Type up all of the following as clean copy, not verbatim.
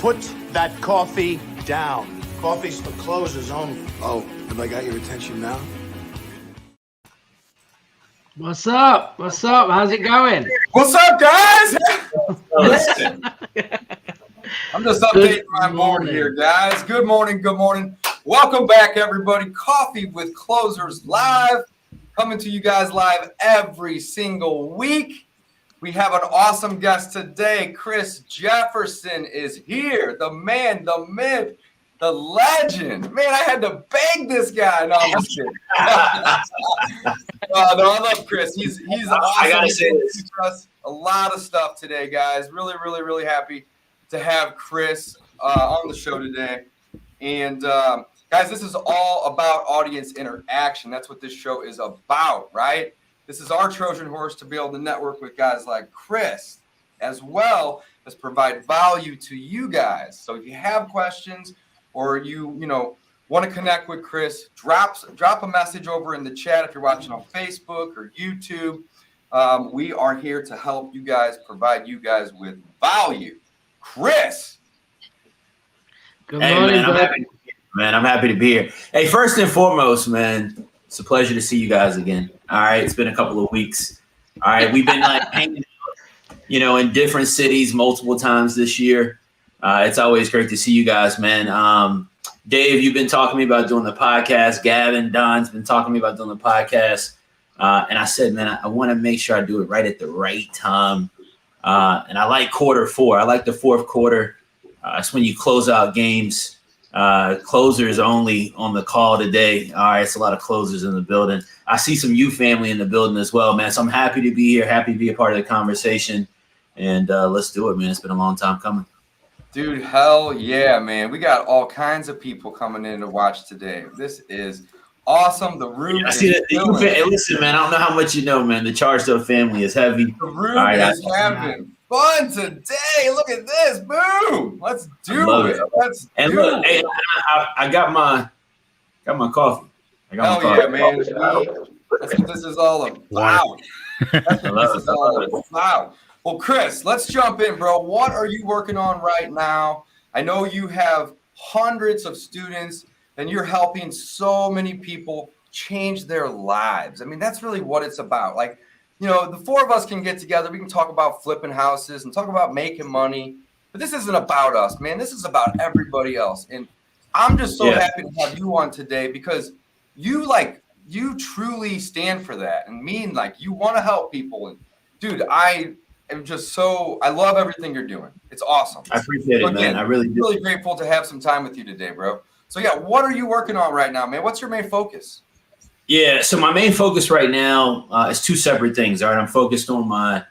Put that coffee down. Coffee's for closers only. Oh, have I got your attention now? What's up? What's up? How's it going? What's up, guys? Listen, I'm just updating my board here, guys. Good morning. Good morning. Welcome back, everybody. Coffee with Closers Live, coming to you guys live every single week. We have an awesome guest today. Chris Jefferson is here. The man, the myth, the legend. Man, I had to beg this guy. No, I'm just kidding. No, I love Chris. He's awesome. I gotta say this. A lot of stuff today, guys. Really happy to have Chris on the show today. And guys, this is all about audience interaction. That's what this show is about, right? This is our Trojan horse to be able to network with guys like Chris, as well as provide value to you guys. So if you have questions or you want to connect with Chris, drop a message over in the chat if you're watching on Facebook or YouTube. We are here to help you guys, provide you guys with value. Chris. Good morning, I'm happy to be here. Hey, first and foremost, man, it's a pleasure to see you guys again. All right, it's been a couple of weeks. All right, we've been hanging out, in different cities multiple times this year. It's always great to see you guys, man. Dave, you've been talking to me about doing the podcast. Gavin, Don's been talking to me about doing the podcast. And I said, man, I want to make sure I do it right at the right time. And I like quarter four. I like the fourth quarter. It's when you close out games. Closers only on the call today. All right, it's a lot of closers in the building. I see some U family in the building as well, man. So I'm happy to be here, happy to be a part of the conversation. And let's do it, man. It's been a long time coming. Dude, hell yeah, man. We got all kinds of people coming in to watch today. This is awesome. The room I see that. Hey, listen, man, I don't know how much you know, man. The Charged Up family is heavy. The room is having fun today. Look at this. Boom. Let's do it. Hey, I got my coffee. Yeah, man. That's what this is all about. Wow. Well, Chris, let's jump in, bro. What are you working on right now? I know you have hundreds of students and you're helping so many people change their lives. I mean, that's really what it's about. Like, the four of us can get together. We can talk about flipping houses and talk about making money. But this isn't about us, man. This is about everybody else. And I'm just so happy to have you on today because you truly stand for that and mean you want to help people. And dude, I love everything you're doing. It's awesome. I appreciate it, man. I really do. Really grateful to have some time with you today, bro. So yeah, what are you working on right now, man? What's your main focus? Yeah, so my main focus right now is two separate things. All right, I'm focused on my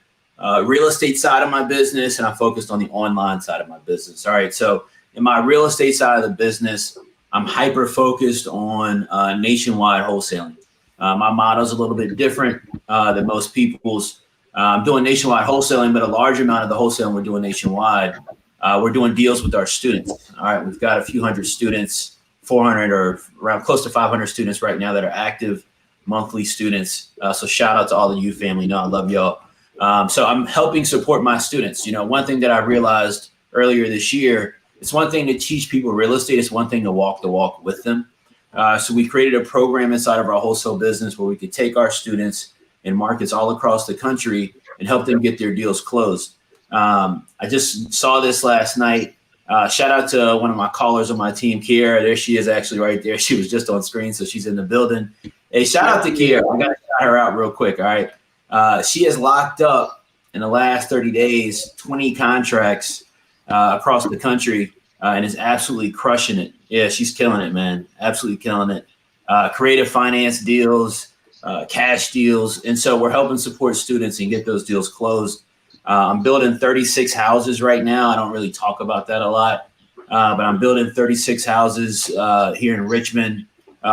real estate side of my business, and I'm focused on the online side of my business. All right, so in my real estate side of the business, I'm hyper focused on nationwide wholesaling. My model is a little bit different than most people's. I'm doing nationwide wholesaling, but a large amount of the wholesaling we're doing nationwide. We're doing deals with our students. All right, we've got a few hundred students, 400 or around close to 500 students right now that are active monthly students. So shout out to all the U family. I love y'all. So I'm helping support my students. One thing that I realized earlier this year, it's one thing to teach people real estate. It's one thing to walk the walk with them. So we created a program inside of our wholesale business where we could take our students in markets all across the country and help them get their deals closed. I just saw this last night. Shout out to one of my callers on my team, Kiera. There she is actually right there. She was just on screen, so she's in the building. Hey, shout out to Kiera. I got to shout her out real quick, all right? She has locked up in the last 30 days 20 contracts across the country and is absolutely crushing it. Yeah, she's killing it, man. Absolutely killing it. Creative finance deals, cash deals. And so we're helping support students and get those deals closed. I'm building 36 houses right now. I don't really talk about that a lot, but I'm building 36 houses here in Richmond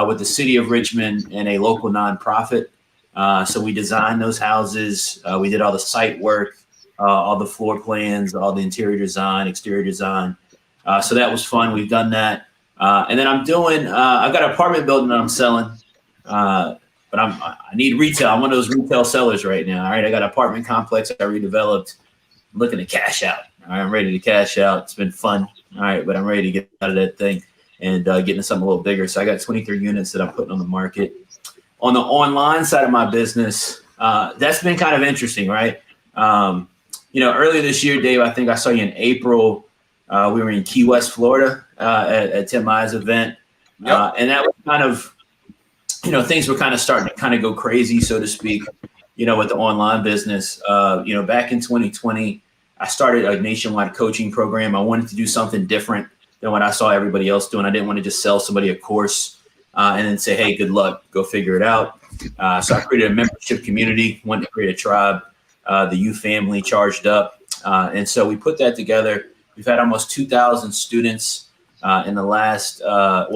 with the city of Richmond and a local nonprofit. So we designed those houses. We did all the site work, all the floor plans, all the interior design, exterior design. So that was fun. We've done that. And then I'm doing, I've got an apartment building that I'm selling. But I need retail. I'm one of those retail sellers right now. All right. I got an apartment complex I redeveloped. I'm looking to cash out. All right. I'm ready to cash out. It's been fun. All right, but I'm ready to get out of that thing and get into something a little bigger. So I got 23 units that I'm putting on the market. On the online side of my business, that's been kind of interesting, right? Earlier this year, Dave, I think I saw you in April. We were in Key West, Florida at Tim Mai's event. Yep. And that was kind of, things were kind of starting to kind of go crazy, so to speak, with the online business. Back in 2020, I started a nationwide coaching program. I wanted to do something different than what I saw everybody else doing. I didn't want to just sell somebody a course and then say, hey, good luck, go figure it out. So I created a membership community, wanted to create a tribe. The U family charged up. And so we put that together. We've had almost 2,000 students in the last,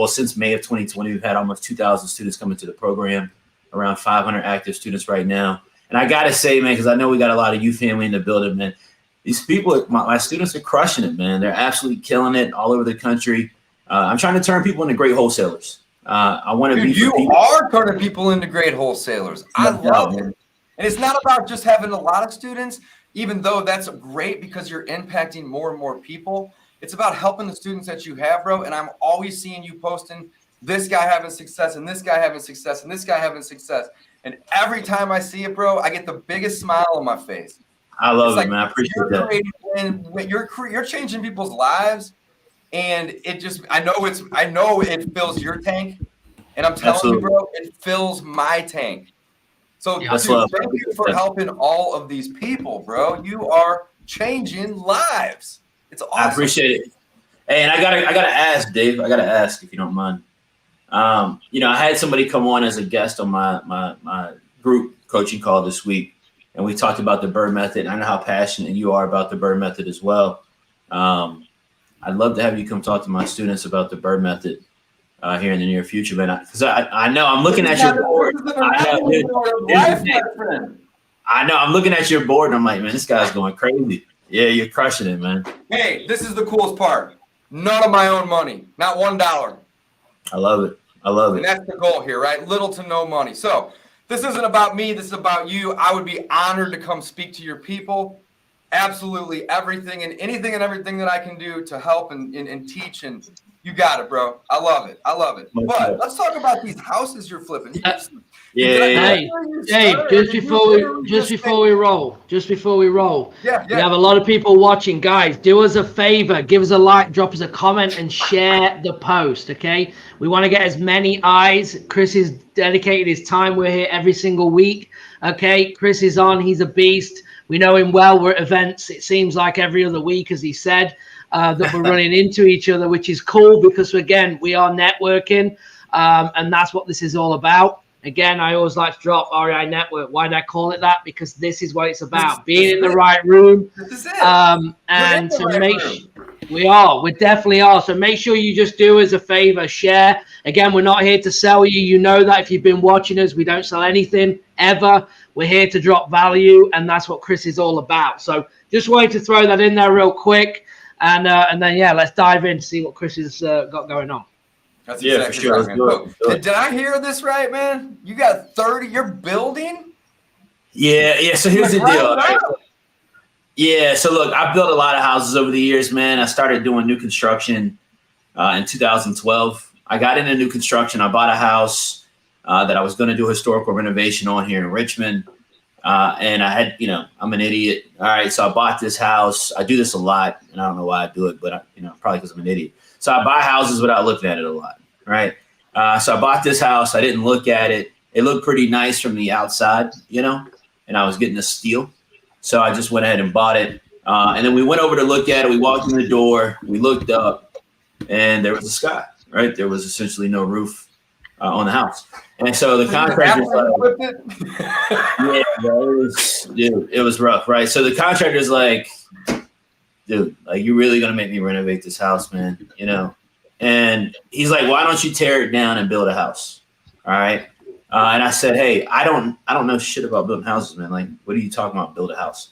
since May of 2020, we've had almost 2,000 students come into the program, around 500 active students right now. And I got to say, man, because I know we got a lot of U family in the building, man, these people, my students are crushing it, man. They're absolutely killing it all over the country. I'm trying to turn people into great wholesalers. I want to be. You are turning people into great wholesalers. I love it. And it's not about just having a lot of students, even though that's great because you're impacting more and more people. It's about helping the students that you have, bro. And I'm always seeing you posting this guy having success and this guy having success and this guy having success. And every time I see it, bro, I get the biggest smile on my face. I love it, man. I appreciate that. And you're changing people's lives, and I know it fills your tank, and I'm telling you, bro, it fills my tank. So dude, thank you for helping all of these people, bro. You are changing lives. It's awesome. I appreciate it. Hey, and I gotta ask, Dave. I gotta ask if you don't mind. I had somebody come on as a guest on my group coaching call this week, and we talked about the Bird Method. And I know how passionate you are about the Bird Method as well. I'd love to have you come talk to my students about the Bird Method here in the near future, man. Because I know I'm looking at your board. I know I'm looking at your board, and I'm like, man, this guy's going crazy. Yeah, you're crushing it, man. Hey, this is the coolest part. None of my own money, not $1. I love it. I love it. And that's the goal here, right? Little to no money. So this isn't about me. This is about you. I would be honored to come speak to your people. Absolutely everything and anything and everything that I can do to help and teach. And you got it, bro. I love it. I love it. But let's talk about these houses you're flipping. Hey, just before we roll, we have a lot of people watching. Guys, do us a favor, give us a like, drop us a comment, and share the post. Okay, we want to get as many eyes. Chris has dedicated his time. We're here every single week. Okay, Chris is on. He's a beast. We know him well. We're at events. It seems like every other week, as he said, that we're running into each other, which is cool because again, we are networking, and that's what this is all about. Again, I always like to drop REI Network. Why did I call it that? Because this is what it's about: being in the right room. This is it. And to we definitely are. So make sure you just do us a favor, share. Again, we're not here to sell you. You know that if you've been watching us, we don't sell anything ever. We're here to drop value, and that's what Chris is all about. So just wanted to throw that in there real quick, and then let's dive in to see what Chris has got going on. That's exactly right, man. Look, did I hear this right, man? You got 30. You're building. Yeah. So here's the deal. Right? Yeah. So look, I've built a lot of houses over the years, man. I started doing new construction in 2012. I got into new construction. I bought a house that I was going to do historical renovation on here in Richmond. And I had, I'm an idiot. All right. So I bought this house. I do this a lot, and I don't know why I do it, but probably because I'm an idiot. So I buy houses without looking at it a lot. Right. So I bought this house. I didn't look at it. It looked pretty nice from the outside, and I was getting a steal. So I just went ahead and bought it. And then we went over to look at it. We walked in the door. We looked up, and there was a sky. Right. There was essentially no roof on the house. And so the contractor it was rough. Right. So the contractor's like, dude, like, you're really going to make me renovate this house, man, And he's like, why don't you tear it down and build a house? All right. And I said, hey, I don't know shit about building houses, man. Like, what are you talking about? Build a house.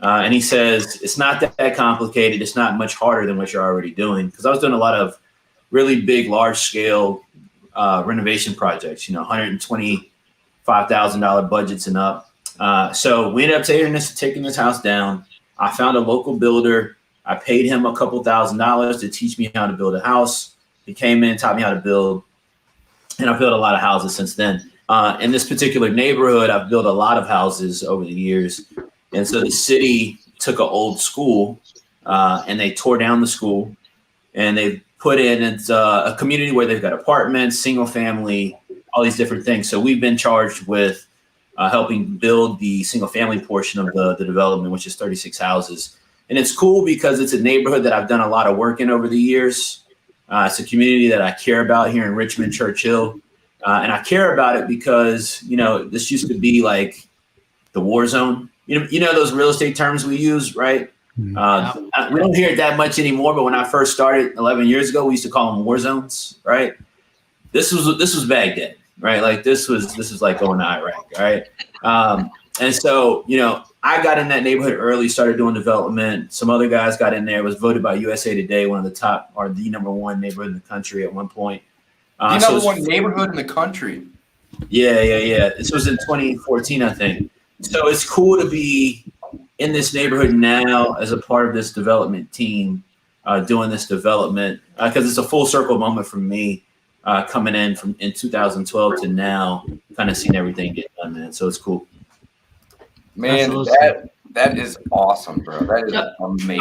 And he says, it's not that complicated. It's not much harder than what you're already doing. Because I was doing a lot of really big, large scale renovation projects, $125,000 budgets and up. So we ended up taking this house down. I found a local builder I paid him a couple $1,000s to teach me how to build a house. He came in, taught me how to build, and I've built a lot of houses since then. In this particular neighborhood, I've built a lot of houses over the years. And so the city took an old school and they tore down the school, and they put in a community where they've got apartments, single family, all these different things. So we've been charged with helping build the single family portion of the development, which is 36 houses. And it's cool because it's a neighborhood that I've done a lot of work in over the years. It's a community that I care about here in Richmond, Churchill. And I care about it because, this used to be like the war zone. You know those real estate terms we use, right? We don't hear it that much anymore, but when I first started 11 years ago, we used to call them war zones, right? This was Baghdad, right? Like this was like going to Iraq, right? And so, I got in that neighborhood early, started doing development. Some other guys got in there. It was voted by USA Today one of the top, or the number one neighborhood in the country at one point. The number one neighborhood in the country. Yeah. This was in 2014, I think. So it's cool to be in this neighborhood now as a part of this development team, doing this development, because it's a full circle moment for me, coming in in 2012 to now, kind of seeing everything get done, man. So it's cool. Man, that is awesome, bro. That is amazing.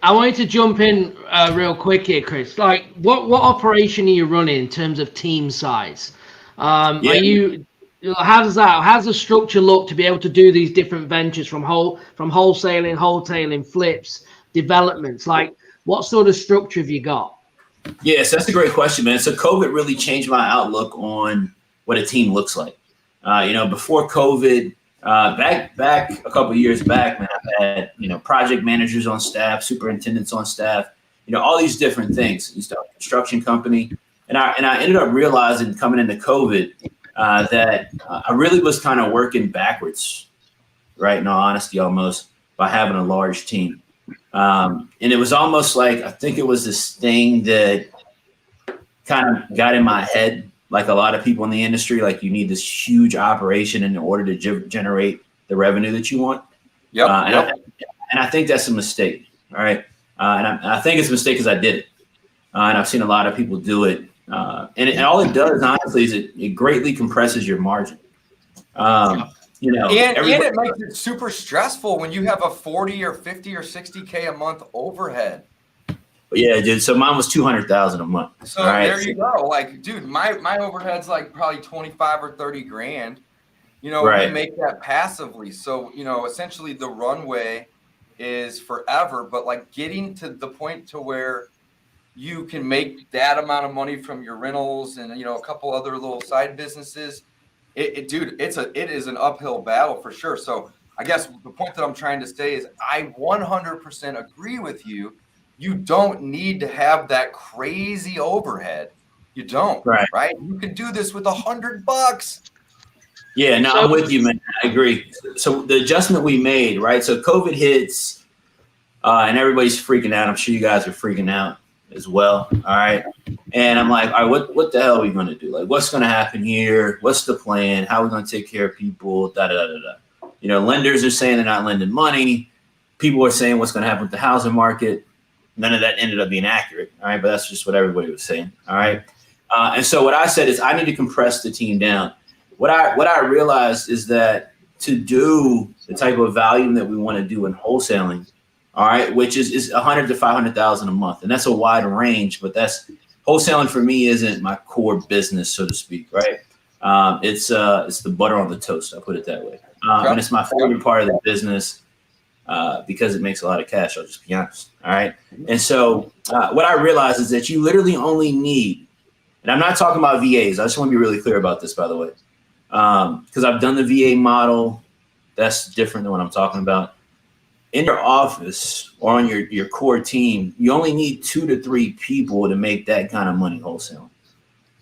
I wanted to jump in real quick here, Chris. Like, what operation are you running in terms of team size? How does the structure look to be able to do these different ventures from wholesaling, flips, developments? Like, what sort of structure have you got? Yes, that's a great question, man. So COVID really changed my outlook on what a team looks like. Before COVID, back a couple of years back, man, I had, project managers on staff, superintendents on staff, all these different things. I used to have a construction company. And I ended up realizing coming into COVID that I really was kind of working backwards, right? In all honesty, almost, by having a large team. And it was almost like, I think it was this thing that kind of got in my head, like a lot of people in the industry, like you need this huge operation in order to generate the revenue that you want. And I think that's a mistake. All right. And I think it's a mistake because I did it. And I've seen a lot of people do it. And all it does, honestly, is it greatly compresses your margin. And it makes it super stressful when you have a 40 or 50 or 60K a month overhead. Yeah, dude. So mine was 200,000 a month. So there you go. Like, dude, my overhead's like probably 25 or 30 grand. We make that passively. So, essentially the runway is forever, but like getting to the point to where you can make that amount of money from your rentals and, a couple other little side businesses. It is an uphill battle for sure. So I guess the point that I'm trying to say is I 100% agree with you. You don't need to have that crazy overhead. You don't, right? You can do this with $100. Yeah, no, I'm with you, man. I agree. So the adjustment we made, right? So COVID hits and everybody's freaking out. I'm sure you guys are freaking out as well. All right. And I'm like, all right, what the hell are we going to do? Like, what's going to happen here? What's the plan? How are we going to take care of people? Lenders are saying they're not lending money. People are saying what's going to happen with the housing market. None of that ended up being accurate. All right. But that's just what everybody was saying. All right. And so what I said is I need to compress the team down. What I realized is that to do the type of volume that we want to do in wholesaling, all right, which is 100 to 500,000 a month. And that's a wide range, but that's wholesaling for me isn't my core business, so to speak. Right. It's the butter on the toast. I'll put it that way. And it's my favorite part of the business. Because it makes a lot of cash, I'll just be honest. All right. And so what I realized is that you literally only need, and I'm not talking about VAs. I just want to be really clear about this, by the way, because I've done the VA model. That's different than what I'm talking about. In your office or on your core team, you only need 2 to 3 people to make that kind of money wholesaling. All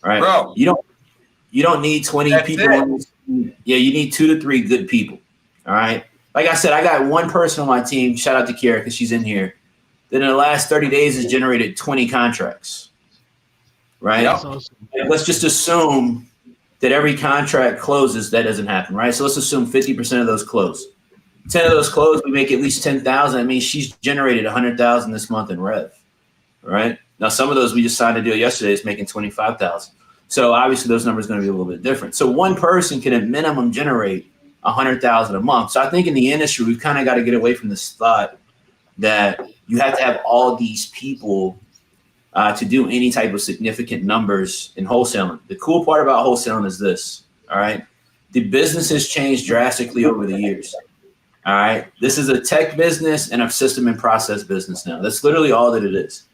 right. Bro, you don't need 20 people. Yeah, you need 2 to 3 good people. All right. Like I said, I got one person on my team. Shout out to Kiara because she's in here. That in the last 30 days has generated 20 contracts. Right. Yep. Awesome. Let's just assume that every contract closes. That doesn't happen. Right. So let's assume 50% of those close. 10 of those close, we make at least 10,000. I mean, she's generated 100,000 this month in rev, right? Now, some of those we just signed a deal yesterday is making 25,000. So obviously those numbers are going to be a little bit different. So one person can at minimum generate 100,000 a month. So I think in the industry, we've kind of got to get away from this thought that you have to have all these people to do any type of significant numbers in wholesaling. The cool part about wholesaling is this, all right? The business has changed drastically over the years, all right? This is a tech business and a system and process business now. That's literally all that it is.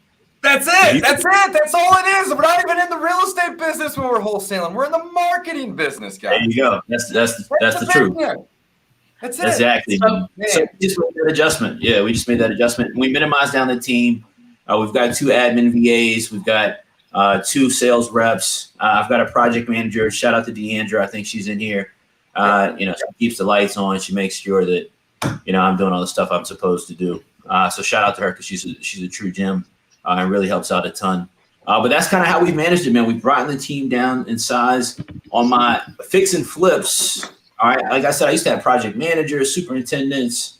That's it. That's it. That's all it is. We're not even in the real estate business when we're wholesaling. We're in the marketing business, guys. There you go. That's the truth. That's it. Exactly. So we just made that adjustment. Yeah, we just made that adjustment. We minimized down the team. We've got 2 admin VAs. We've got 2 sales reps. I've got a project manager. Shout out to Deandra. I think she's in here. She keeps the lights on. She makes sure that I'm doing all the stuff I'm supposed to do. So shout out to her because she's a true gem. It really helps out a ton. But that's kind of how we managed it, man. We've brought the team down in size. On my fix and flips, all right, like I said, I used to have project managers, superintendents,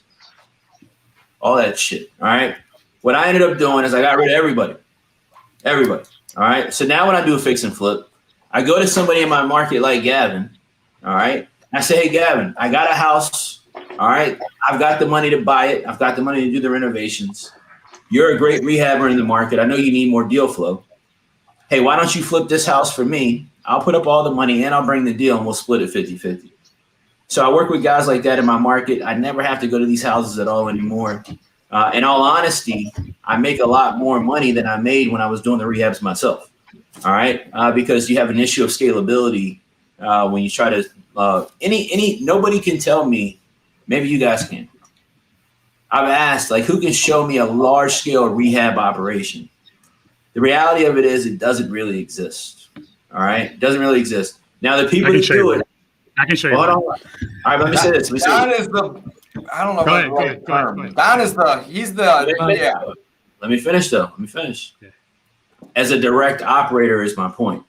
all that shit, all right? What I ended up doing is I got rid of everybody, all right? So now when I do a fix and flip, I go to somebody in my market like Gavin, all right? I say, hey, Gavin, I got a house, all right? I've got the money to buy it. I've got the money to do the renovations. You're a great rehabber in the market. I know you need more deal flow. Hey, why don't you flip this house for me? I'll put up all the money and I'll bring the deal and we'll split it 50-50. So I work with guys like that in my market. I never have to go to these houses at all anymore. In all honesty, I make a lot more money than I made when I was doing the rehabs myself. All right. Because you have an issue of scalability when you try to nobody can tell me, maybe you guys can. I've asked, who can show me a large scale rehab operation? The reality of it is it doesn't really exist. All right. It doesn't really exist. Now, the people that do it. I can show you. Hold on. All right, let me say this. Don is the, I don't know Go what ahead, the right go ahead, term. go ahead. Don is the, he's the, yeah. Let me finish, though. Yeah. As a direct operator is my point.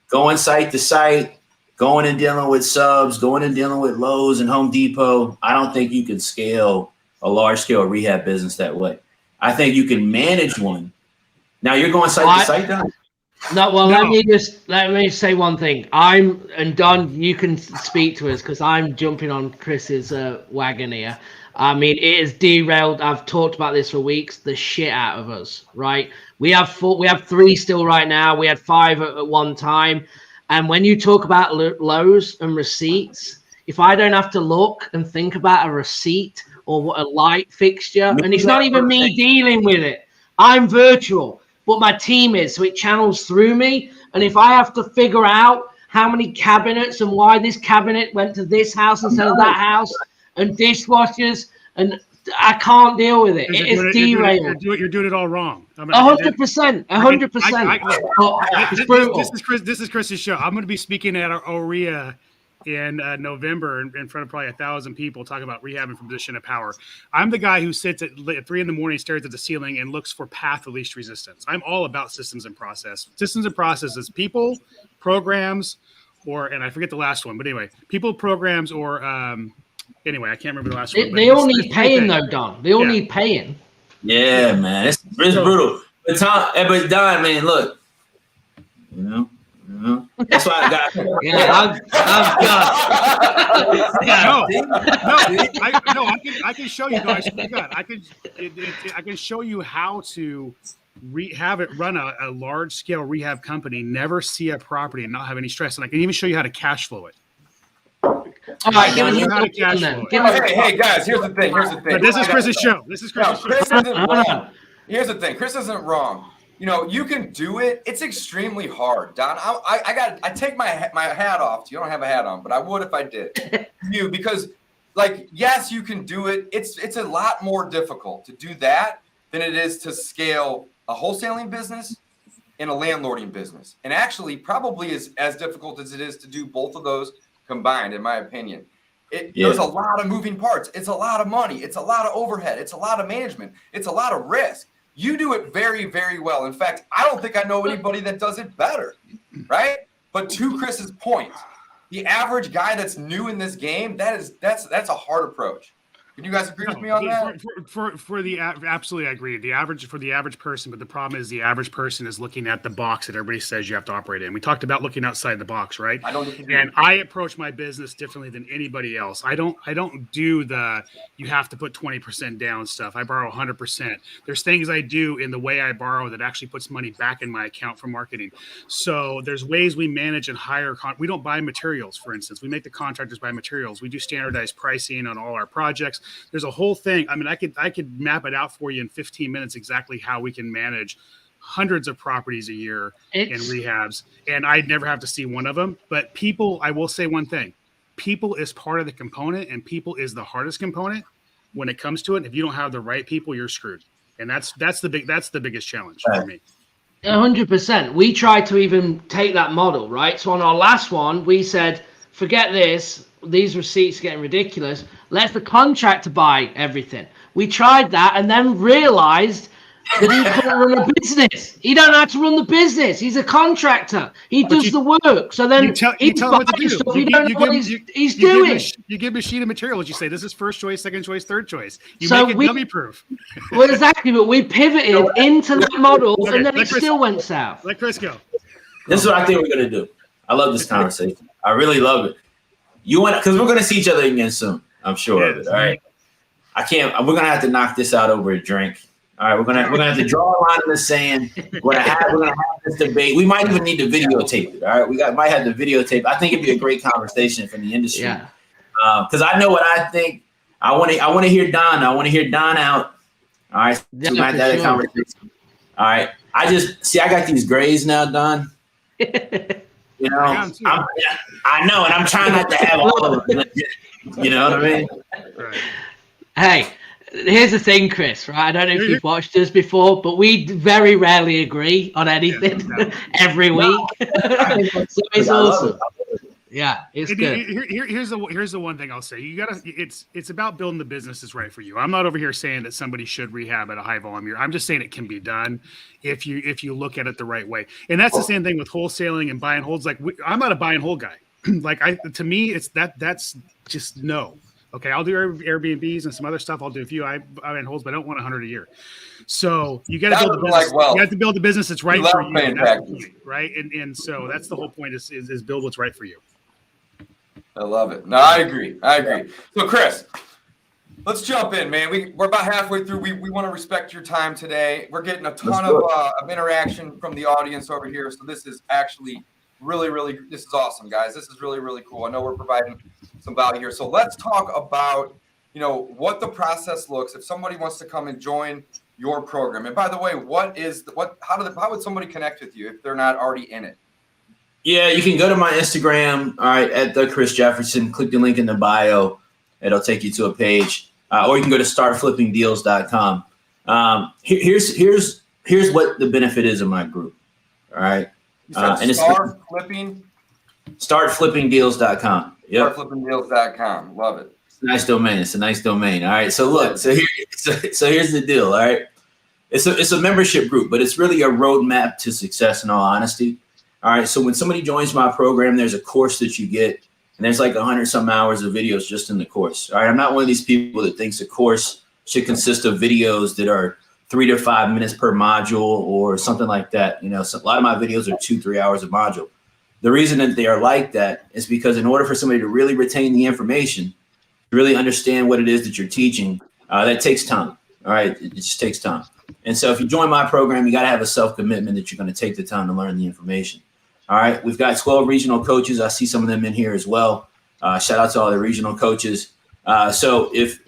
Going site to site, going and dealing with subs, going and dealing with Lowe's and Home Depot. I don't think you can scale a large-scale rehab business that way. I think you can manage one. Now you're going site to site, Don? No, well, let me say one thing. Don, you can speak to us because I'm jumping on Chris's wagon here. I mean, it is derailed. I've talked about this for weeks. The shit out of us, right? We have 3 still right now. We had 5 at one time. And when you talk about lows and receipts, if I don't have to look and think about a receipt or what a light fixture, and it's not even me dealing with it. I'm virtual. But my team is, so it channels through me. And if I have to figure out how many cabinets and why this cabinet went to this house instead of that house, and dishwashers, and I can't deal with it. It is derailed. You're doing it all wrong. 100%. 100%. It's brutal. This is Chris's show. I'm going to be speaking at our OREA in November in front of probably 1,000 people talking about rehabbing from position of power. I'm the guy who sits at 3 a.m, stares at the ceiling and looks for path of least resistance. I'm all about systems and process. Systems and processes, people, programs, and I forget the last one, but anyway, people, programs, or anyway, I can't remember the last one. They all need paying though, Don. They all need paying. Yeah, man. It's brutal. But Don, man, look, that's why I got. Yeah, I'm done. I can show you guys. I can show you how to have it run a large scale rehab company, never see a property and not have any stress, and I can even show you how to cash flow it. All right, give us how to cash flow it. Hey, guys, here's the thing. But this is Chris's show. Chris isn't wrong. Here's the thing. Chris isn't wrong. You can do it. It's extremely hard, Don. I take my hat off. You don't have a hat on, but I would if I did. Because yes, you can do it. It's a lot more difficult to do that than it is to scale a wholesaling business and a landlording business. And actually probably is as difficult as it is to do both of those combined, in my opinion. There's a lot of moving parts. It's a lot of money. It's a lot of overhead. It's a lot of management. It's a lot of risk. You do it very, very well. In fact, I don't think I know anybody that does it better, right? But to Chris's point, the average guy that's new in this game, that's a hard approach. Can you guys agree with me on that? Absolutely, I agree. For the average person, but the problem is the average person is looking at the box that everybody says you have to operate in. We talked about looking outside the box, right? I approach my business differently than anybody else. I don't do the you have to put 20% down stuff. I borrow 100%. There's things I do in the way I borrow that actually puts money back in my account for marketing. So there's ways we manage and hire. We don't buy materials, for instance. We make the contractors buy materials. We do standardized pricing on all our projects. There's a whole thing. I mean, I could map it out for you in 15 minutes exactly how we can manage hundreds of properties a year in rehabs, and I'd never have to see one of them. But people, I will say one thing: people is part of the component, and people is the hardest component when it comes to it. If you don't have the right people, you're screwed, and that's the biggest challenge for me. 100%. We tried to even take that model, right? So on our last one, we said, forget this. These receipts are getting ridiculous. Let the contractor buy everything. We tried that and then realized that he couldn't run a business. He don't know how to run the business. He's a contractor. He does the work. So then you tell him what to do. Stuff you don't know what he's doing. You give him a sheet of materials. You say, this is first choice, second choice, third choice. You so make it dummy proof. Well, exactly. But we pivoted into that model, and then it still went south. Let Chris go. This is what I think we're going to do. I love this conversation. I really love it. Because we're going to see each other again soon. I'm sure of it. All right. We're going to have to knock this out over a drink. All right. We're going to have to draw a line in the sand. We're going to have this debate. We might even need to videotape it. All right. Might have to videotape. I think it'd be a great conversation from the industry. Yeah. Because I know what I think. I want to hear Don. I want to hear Don out. All right. Yeah, so might have a conversation. All right. I got these grays now, Don. You know, I know, and I'm trying not to have all of them. You know what I mean? Right. Hey, here's the thing, Chris, right? I don't know if you've watched us before, but we very rarely agree on anything every week. So it's awesome. Yeah, it's good. Here's the one thing I'll say. It's about building the business that's right for you. I'm not over here saying that somebody should rehab at a high volume. I'm just saying it can be done if you look at it the right way. And that's the same thing with wholesaling and buy and holds. Like I'm not a buy and hold guy. To me, it's that's just no. Okay, I'll do Airbnbs and some other stuff. I'll do a few buy and holds, but I don't want 100 a year. So you got to build the business. You have to build the business that's right for you, right? And so that's the whole point is build what's right for you. I love it. No, I agree. So, Chris, let's jump in, man. We're about halfway through. We want to respect your time today. We're getting a ton of interaction from the audience over here. So this is actually really, really, this is awesome, guys. This is really, really cool. I know we're providing some value here. So let's talk about, what the process looks if somebody wants to come and join your program. And by the way, how would somebody connect with you if they're not already in it? Yeah, you can go to my Instagram, all right, at the Chris Jefferson. Click the link in the bio. It'll take you to a page. Or you can go to startflippingdeals.com. Here's what the benefit is of my group. All right. And it's startflippingdeals.com. Yep. Startflippingdeals.com. Love it. It's a nice domain. All right. So look, so here's the deal. All right. It's a membership group, but it's really a roadmap to success in all honesty. All right. So when somebody joins my program, there's a course that you get, and there's like 100 some hours of videos just in the course. All right. I'm not one of these people that thinks a course should consist of videos that are 3 to 5 minutes per module or something like that. So a lot of my videos are 2-3 hours a module. The reason that they are like that is because in order for somebody to really retain the information, to really understand what it is that you're teaching, that takes time. All right. It just takes time. And so if you join my program, you got to have a self-commitment that you're going to take the time to learn the information. All right. We've got 12 regional coaches. I see some of them in here as well. Shout out to all the regional coaches. So if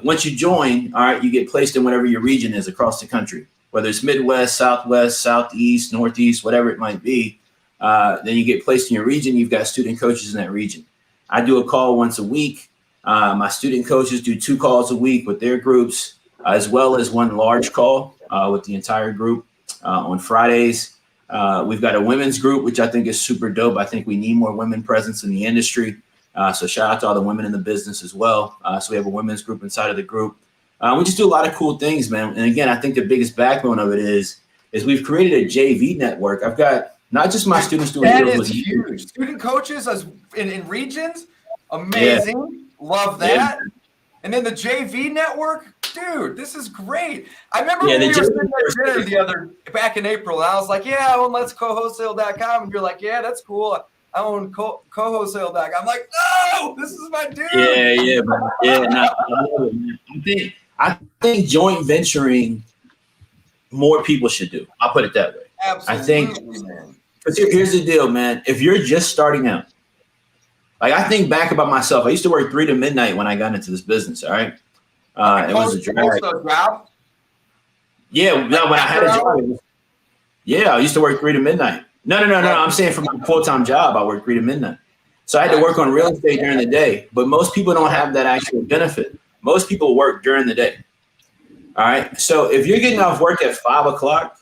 once you join, all right, you get placed in whatever your region is across the country, whether it's Midwest, Southwest, Southeast, Northeast, whatever it might be. Then you get placed in your region. You've got student coaches in that region. I do a call once a week. My student coaches do 2 calls a week with their groups, as well as 1 large call with the entire group on Fridays. We've got a women's group, which I think is super dope. I think we need more women presence in the industry. So shout out to all the women in the business as well. So we have a women's group inside of the group. We just do a lot of cool things, man. And again, I think the biggest backbone of it is we've created a JV network. I've got not just my students doing that is huge. Student coaches in regions, amazing. Yeah. Love that. And then the JV network, dude, this is great. I remember Yeah, when we were the sitting at dinner back in April, and I was like, yeah, I own letscowholesale.com. And you're like, yeah, that's cool. I own co-wholesale.com. I'm like, no, this is my dude. I think joint venturing more people should do. I'll put it that way. Absolutely, man. Because here's the deal, man. If you're just starting out, like I think back about myself, I used to work 3 to midnight when I got into this business. All right, it was a job. Yeah, no, when I had a job, I used to work 3 to midnight. No. I'm saying for my full-time job, I worked 3 to midnight. So I had to work on real estate during the day. But most people don't have that actual benefit. Most people work during the day. All right. So if you're getting off work at 5 o'clock,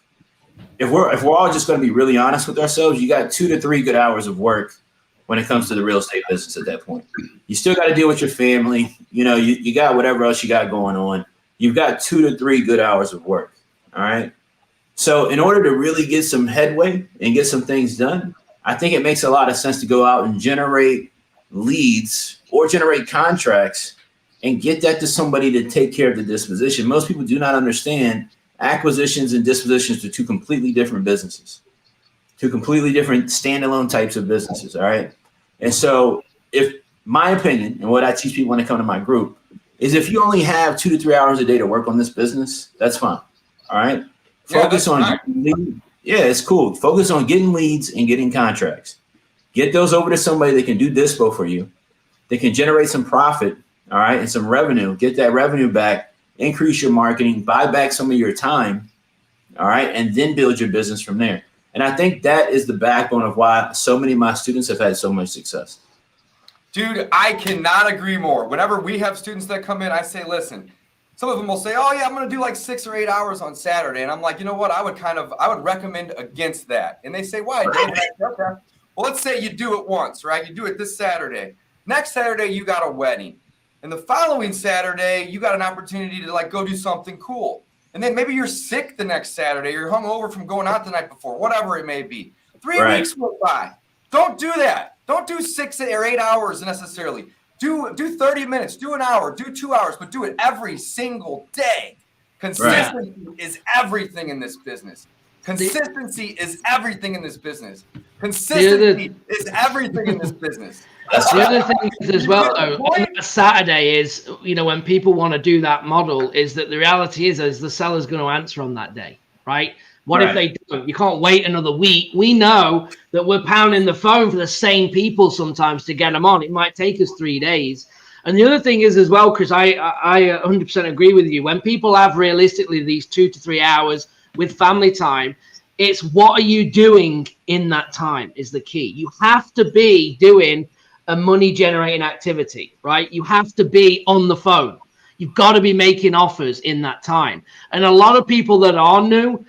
if we're all just going to be really honest with ourselves, you got 2 to 3 good hours of work when it comes to the real estate business at that point. You still got to deal with your family. You know, you got whatever else you got going on. You've got 2 to 3 good hours of work. All right. So in order to really get some headway and get some things done, I think it makes a lot of sense to go out and generate leads or generate contracts and get that to somebody to take care of the disposition. Most people do not understand acquisitions and dispositions are 2 completely different businesses, 2 completely different standalone types of businesses. All right. And so if my opinion and what I teach people when they come to my group is if you only have 2 to 3 hours a day to work on this business, that's fine. All right. Focus on it's cool. Focus on getting leads and getting contracts. Get those over to somebody that can do dispo for you. They can generate some profit, all right, and some revenue. Get that revenue back, increase your marketing, buy back some of your time, all right, and then build your business from there. And I think that is the backbone of why so many of my students have had so much success. Dude, I cannot agree more. Whenever we have students that come in, I say, listen, some of them will say, oh yeah, I'm going to do like 6 or 8 hours on Saturday. And I'm like, you know what? I would recommend against that. And they say, why? Okay. Well, let's say you do it once, right? You do it this Saturday. Next Saturday, you got a wedding. And the following Saturday, you got an opportunity to like go do something cool. And then maybe you're sick the next Saturday. You're hungover from going out the night before, whatever it may be. 3 weeks went by. Don't do that. Don't do 6 or 8 hours necessarily. Do 30 minutes, do an hour, do 2 hours, but do it every single day. Consistency is everything in this business. Consistency is everything in this business. Consistency is everything in this business. The other thing is as well, though, on Saturday is, you know, when people want to do that model, is that the reality is the seller's going to answer on that day, right? What if they don't? You can't wait another week. We know that we're pounding the phone for the same people sometimes to get them on. It might take us 3 days. And the other thing is as well, Chris, I 100% agree with you. When people have realistically these 2 to 3 hours with family time, it's what are you doing in that time is the key. You have to be doing a money generating activity, right? You have to be on the phone. You've got to be making offers in that time. And a lot of people that are new,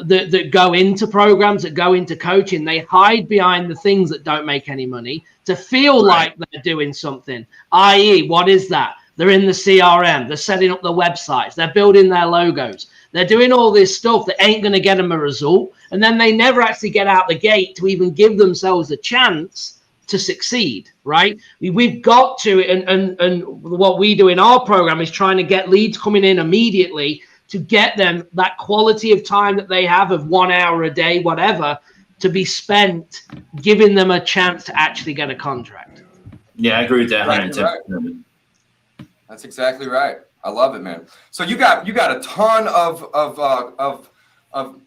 that go into programs, that go into coaching, they hide behind the things that don't make any money to feel like they're doing something, i.e. what is that? They're in the CRM, they're setting up the websites, they're building their logos, they're doing all this stuff that ain't going to get them a result, and then they never actually get out the gate to even give themselves a chance to succeed, right? We've got to, and what we do in our program is trying to get leads coming in immediately to get them that quality of time that they have of 1 hour a day, whatever, to be spent giving them a chance to actually get a contract. Yeah, I agree with that. Right. That's exactly right. I love it, man. So you got a ton of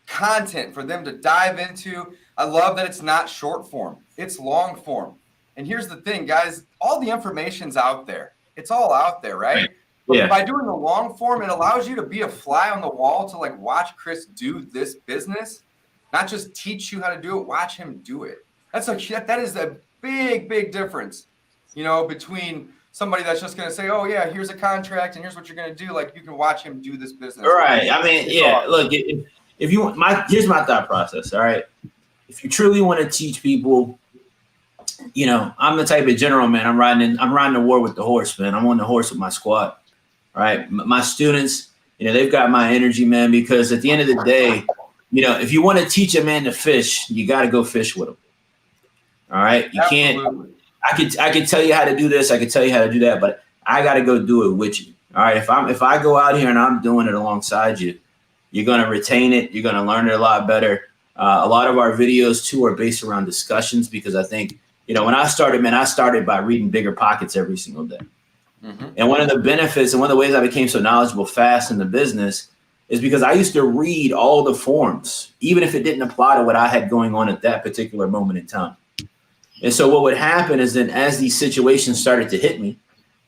content for them to dive into. I love that it's not short form. It's long form. And here's the thing, guys, all the information's out there. It's all out there, right? But by doing the long form, it allows you to be a fly on the wall to like watch Chris do this business, not just teach you how to do it, watch him do it. That is a big difference, you know, between somebody that's just going to say, oh yeah, here's a contract and here's what you're going to do. Like you can watch him do this business. Right. I mean, look, if you want here's my thought process. All right. If you truly want to teach people, you know, I'm the type of general, man. I'm riding the war with the horse, man. I'm on the horse with my squad. Right. My students, you know, they've got my energy, man, because at the end of the day, you know, if you want to teach a man to fish, you got to go fish with him. All right. You can't. I could tell you how to do this. I could tell you how to do that. But I got to go do it with you. All right. If I go out here and I'm doing it alongside you, you're going to retain it. You're going to learn it a lot better. A lot of our videos too are based around discussions, because I think, when I started, man, I started by reading Bigger Pockets every single day. Mm-hmm. And one of the benefits and one of the ways I became so knowledgeable fast in the business is because I used to read all the forums, even if it didn't apply to what I had going on at that particular moment in time. And so what would happen is then as these situations started to hit me,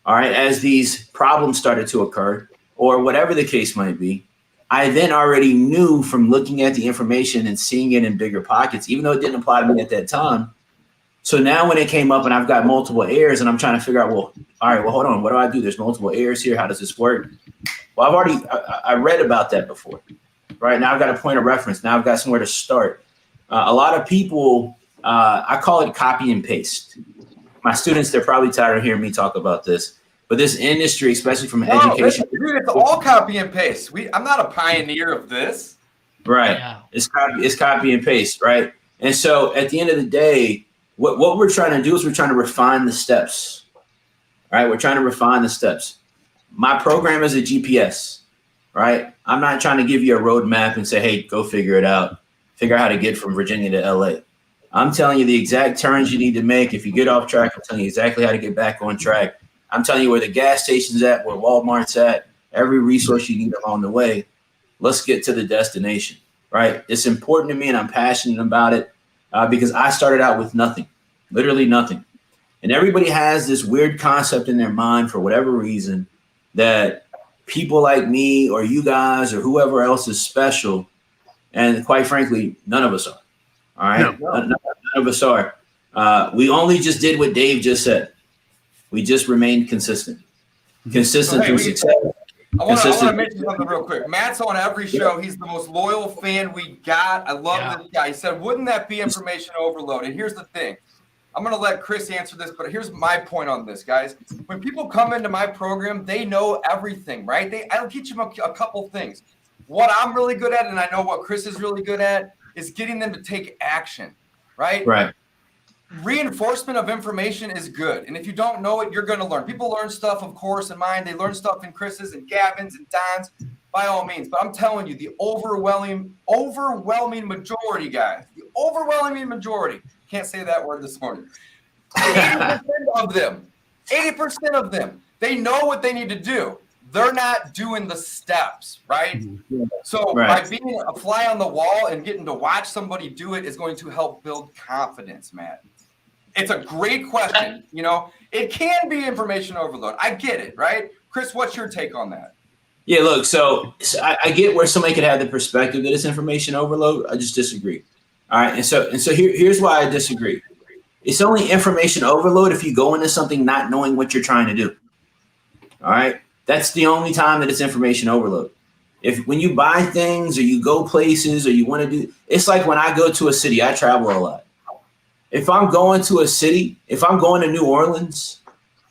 all right, as these problems started to occur, or whatever the case might be, I then already knew from looking at the information and seeing it in Bigger Pockets, even though it didn't apply to me at that time. So now when it came up and I've got multiple errors and I'm trying to figure out, well, all right, well, hold on, what do I do? There's multiple errors here. How does this work? Well, I read about that before, right? Now I've got a point of reference. Now I've got somewhere to start. A lot of people, I call it copy and paste. My students, they're probably tired of hearing me talk about this, but this industry, especially from education. Dude, it's all copy and paste. I'm not a pioneer of this. Right. Yeah. It's copy and paste, right? And so at the end of the day, what we're trying to do is we're trying to refine the steps. All right. We're trying to refine the steps. My program is a GPS, right? I'm not trying to give you a roadmap and say, hey, go figure it out. Figure out how to get from Virginia to LA. I'm telling you the exact turns you need to make. If you get off track, I'm telling you exactly how to get back on track. I'm telling you where the gas station's at, where Walmart's at, every resource you need along the way. Let's get to the destination, right? It's important to me and I'm passionate about it because I started out with nothing, literally nothing. And everybody has this weird concept in their mind for whatever reason that people like me or you guys or whoever else is special. And quite frankly, none of us are. All right. No. None of us are. We only just did what Dave just said. We just remained consistent. Consistent through success. I want to mention something real quick. Matt's on every show. He's the most loyal fan we got. I love this guy. He said, wouldn't that be information overload? And here's the thing. I'm going to let Chris answer this, but here's my point on this, guys. When people come into my program, they know everything, right? I'll teach them a couple things. What I'm really good at, and I know what Chris is really good at, is getting them to take action, right? Right. Reinforcement of information is good. And if you don't know it, you're going to learn. People learn stuff, of course, in mine. They learn stuff in Chris's and Gavin's and Don's, by all means. But I'm telling you, the overwhelming majority, guys, the overwhelming majority, can't say that word this morning, 80% of them, they know what they need to do. They're not doing the steps, right? So by being a fly on the wall and getting to watch somebody do it is going to help build confidence, Matt. It's a great question. It can be information overload. I get it, right? Chris, what's your take on that? Yeah, look, so I get where somebody could have the perspective that it's information overload. I just disagree. All right. And so here's why I disagree. It's only information overload if you go into something not knowing what you're trying to do. All right. That's the only time that it's information overload. When you buy things or you go places or you want to do, it's like when I go to a city, I travel a lot. If I'm going to a city, if I'm going to New Orleans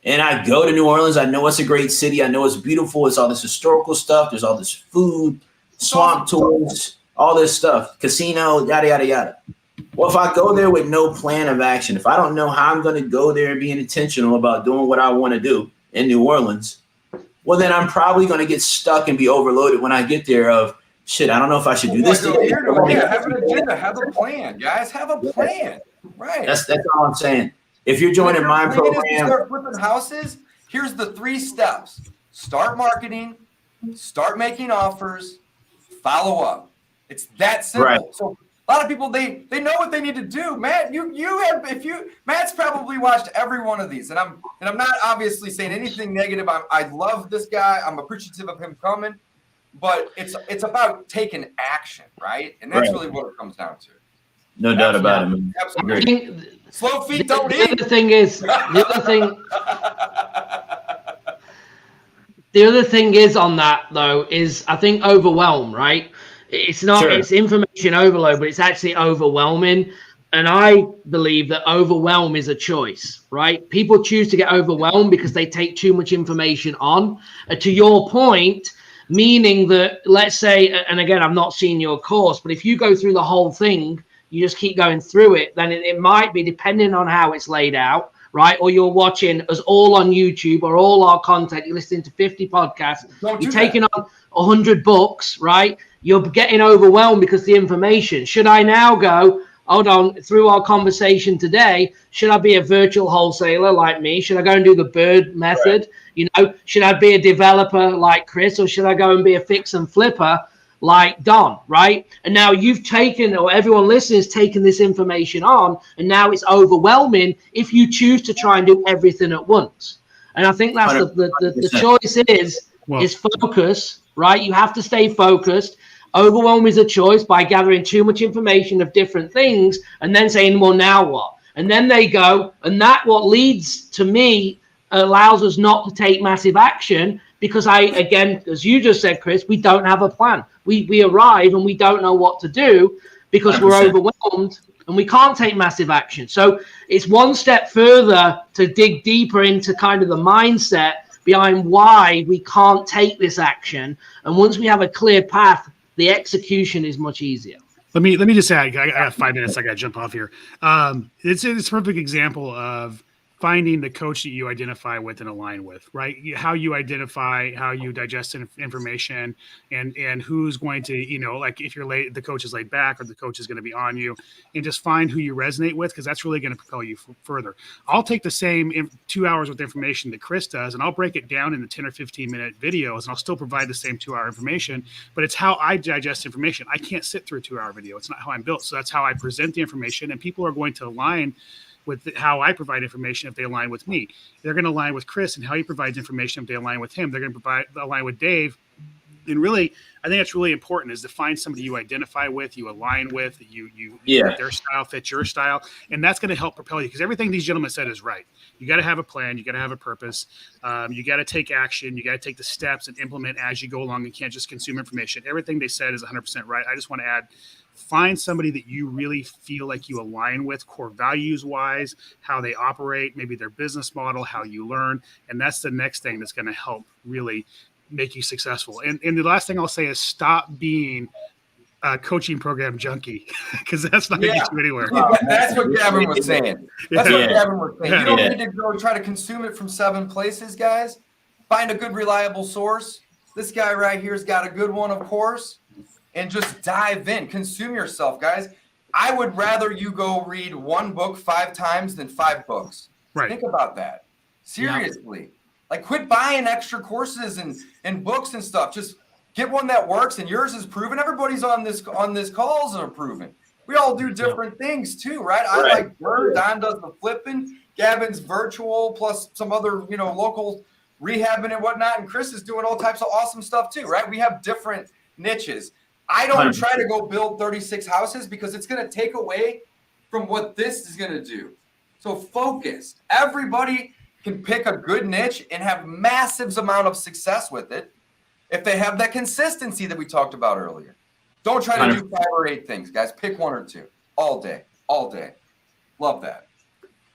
and I go to New Orleans, I know it's a great city. I know it's beautiful. It's all this historical stuff. There's all this food, swamp tours, all this stuff, casino, yada, yada, yada. Well, if I go there with no plan of action, if I don't know how I'm going to go there and being intentional about doing what I want to do in New Orleans, well, then I'm probably going to get stuck and be overloaded when I get there of, shit, I don't know if I should do this today. Yeah, have an agenda, have a plan, guys. Have a plan. Right. That's all I'm saying. If you're joining my program, start flipping houses, here's the 3 steps. Start marketing, start making offers, follow up. It's that simple. Right. So a lot of people, they know what they need to do. Matt, Matt's probably watched every one of these, and I'm not obviously saying anything negative. I love this guy. I'm appreciative of him coming, but it's about taking action, right? And that's really what it comes down to. No doubt about it, man. Absolutely. Slow feet don't eat. The other thing is on that though is I think overwhelm, right? It's not it's information overload, but it's actually overwhelming. And I believe that overwhelm is a choice, right? People choose to get overwhelmed because they take too much information on. To your point, meaning that, let's say, and again, I've not seen your course, but if you go through the whole thing, you just keep going through it, then it might be, depending on how it's laid out, right? Or you're watching us all on YouTube or all our content, you're listening to 50 podcasts, you're taking on 100 books, right? You're getting overwhelmed because of the information. Should I now go, hold on, through our conversation today, should I be a virtual wholesaler like me? Should I go and do the bird method? Right. You know, should I be a developer like Chris, or should I go and be a fix and flipper like Don, right? And now you've taken, or everyone listening has taken this information on, and now it's overwhelming if you choose to try and do everything at once. And I think that's the choice is focus, right? You have to stay focused. Overwhelm is a choice by gathering too much information of different things and then saying, well, now what? And then they go, and that what leads to me allows us not to take massive action because again, as you just said, Chris, we don't have a plan. We arrive and we don't know what to do because 100%. We're overwhelmed and we can't take massive action. So it's one step further to dig deeper into kind of the mindset behind why we can't take this action. And once we have a clear path, the execution is much easier. Let me just add, I got 5 minutes. I got to jump off here. It's a perfect example of finding the coach that you identify with and align with, right? How you identify, how you digest information, and who's going to, you know, like if you're late, the coach is laid back or the coach is going to be on you, and just find who you resonate with, because that's really going to propel you further. I'll take the same 2 hours with information that Chris does, and I'll break it down into 10 or 15 minute videos, and I'll still provide the same 2 hour information, but it's how I digest information. I can't sit through a 2 hour video. It's not how I'm built. So that's how I present the information, and people are going to align with how I provide information if they align with me. They're going to align with Chris and how he provides information if they align with him. They're going to align with Dave. And really, I think that's really important, is to find somebody you identify with, you align with, their style fits your style. And that's going to help propel you, because everything these gentlemen said is right. You got to have a plan. You got to have a purpose. You got to take action. You got to take the steps and implement as you go along. You can't just consume information. Everything they said is 100% right. I just want to add, find somebody that you really feel like you align with, core values wise, how they operate, maybe their business model, how you learn. And that's the next thing that's going to help really make you successful. And the last thing I'll say is stop being a coaching program junkie, because that's not going to get you anywhere. That's what Gavin was saying. That's what Gavin was saying. You don't need to go try to consume it from 7 places, guys. Find a good, reliable source. This guy right here's got a good one, of course. And just dive in. Consume yourself, guys. I would rather you go read 1 book 5 times than 5 books. Right. Think about that. Seriously. Yeah. Like, quit buying extra courses and books and stuff. Just get one that works, and yours is proven. Everybody's on this calls are proven. We all do different things too, right? I like Bird. Don does the flipping. Gavin's virtual plus some other, local rehabbing and whatnot. And Chris is doing all types of awesome stuff too, right? We have different niches. I don't try to go build 36 houses because it's going to take away from what this is going to do. So focus. Everybody can pick a good niche and have massive amount of success with it if they have that consistency that we talked about earlier. Don't try to do 5 or 8 things, guys. Pick 1 or 2 all day. Love that.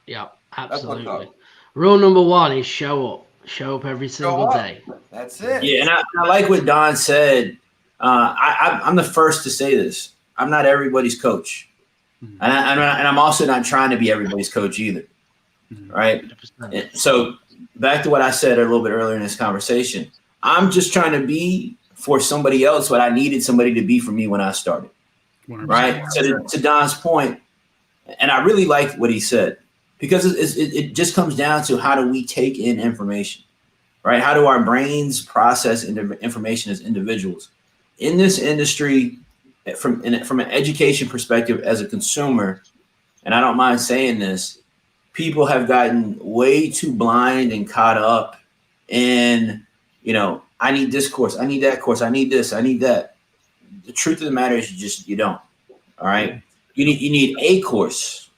Yeah, absolutely. Rule number 1 is show up. Show up every single day. That's it. Yeah, and I like what Don said. I'm the first to say this. I'm not everybody's coach. Mm-hmm. And I'm also not trying to be everybody's coach either. Mm-hmm. Right? So back to what I said a little bit earlier in this conversation. I'm just trying to be for somebody else what I needed somebody to be for me when I started. 100%. Right? So to Don's point, and I really liked what he said, because it just comes down to how do we take in information, right? How do our brains process information as individuals? In this industry, from an education perspective as a consumer, and I don't mind saying this, people have gotten way too blind and caught up in, I need this course, I need that course, I need this, I need that. The truth of the matter is you don't. All right. You need a course.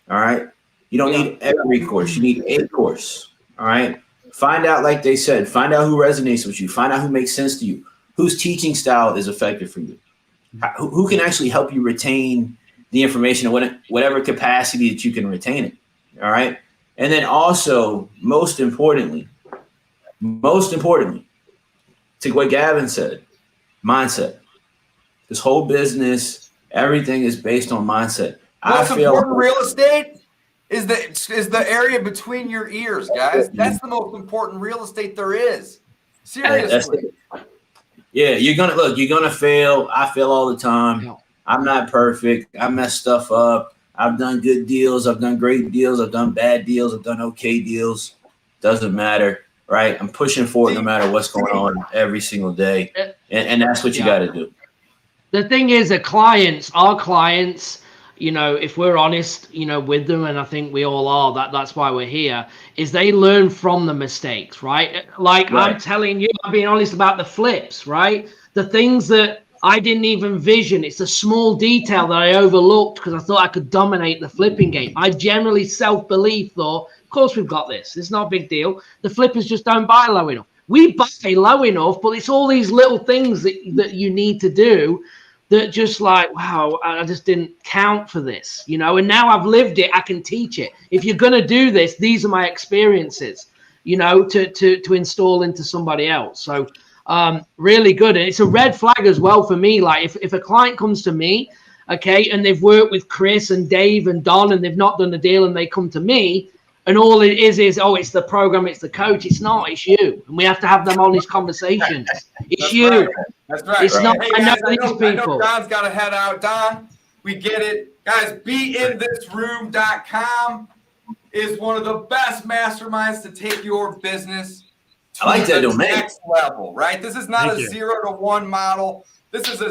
All right. You don't need every course. You need a course. All right. Find out, like they said, find out who resonates with you. Find out who makes sense to you. Whose teaching style is effective for you. Who can actually help you retain the information in whatever capacity that you can retain it. All right. And then also, most importantly, to what Gavin said, mindset. This whole business, everything is based on mindset. Most important real estate is the area between your ears, guys. That's the most important real estate there is. Seriously. Yeah, you're gonna fail. I fail all the time. I'm not perfect. I mess stuff up. I've done good deals. I've done great deals. I've done bad deals. I've done okay deals. Doesn't matter, right? I'm pushing forward no matter what's going on every single day. And that's what you got to do. The thing is that our clients, you know, if we're honest, you know, with them, and I think we all are, that's why we're here, is they learn from the mistakes, right? Like I'm telling you, I'm being honest about the flips, right? The things that I didn't even vision. It's a small detail that I overlooked because I thought I could dominate the flipping game. I generally self-believe thought, of course we've got this. It's not a big deal. The flippers just don't buy low enough. We buy low enough, but it's all these little things that you need to do that just like, wow, I just didn't count for this, you know, and now I've lived it. I can teach it. If you're going to do this, these are my experiences, you know, to install into somebody else. So really good. And it's a red flag as well for me. Like if a client comes to me, okay, and they've worked with Chris and Dave and Don and they've not done the deal and they come to me and all it is, oh, it's the program, it's the coach. It's not, it's you. And we have to have them honest conversations. It's That's you. Right. That's right. It's not, Hey, guys, I know Don's got to head out. Don, we get it. Guys, beinthisroom.com is one of the best masterminds to take your business to the next level, right? This is not a 0 to 1 model. This is a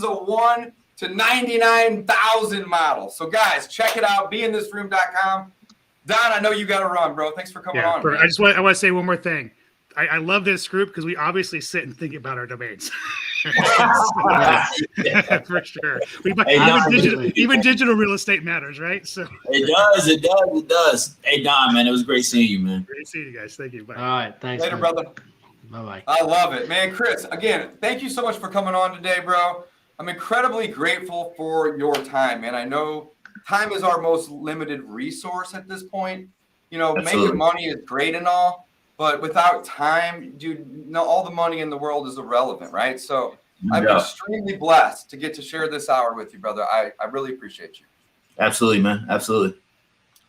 1 to 99,000 model. So guys, check it out, beinthisroom.com. Don, I know you got to run, bro. Thanks for coming on. I want to say one more thing. I love this group because we obviously sit and think about our domains. For sure. Even digital real estate matters, right? So it does. Hey Don, man, it was great seeing you, man. Great seeing you guys. Thank you. Bye. All right, thanks. Later, brother. Bye-bye. I love it, man. Chris, again, thank you so much for coming on today, bro. I'm incredibly grateful for your time, man. I know time is our most limited resource at this point. You know, making money is great and all, but without time, dude, all the money in the world is irrelevant, right? So I'm extremely blessed to get to share this hour with you, brother. I really appreciate you. Absolutely, man. Absolutely.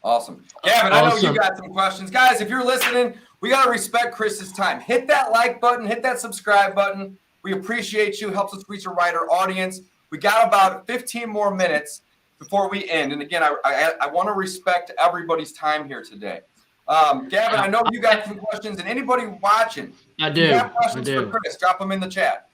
Awesome. Gavin, I know you got some questions. Guys, if you're listening, we got to respect Chris's time. Hit that like button. Hit that subscribe button. We appreciate you. Helps us reach a wider audience. We got about 15 more minutes before we end. And again, I want to respect everybody's time here today. Gavin, I know you got some questions, and anybody watching, I do. If you have questions for Chris, drop them in the chat.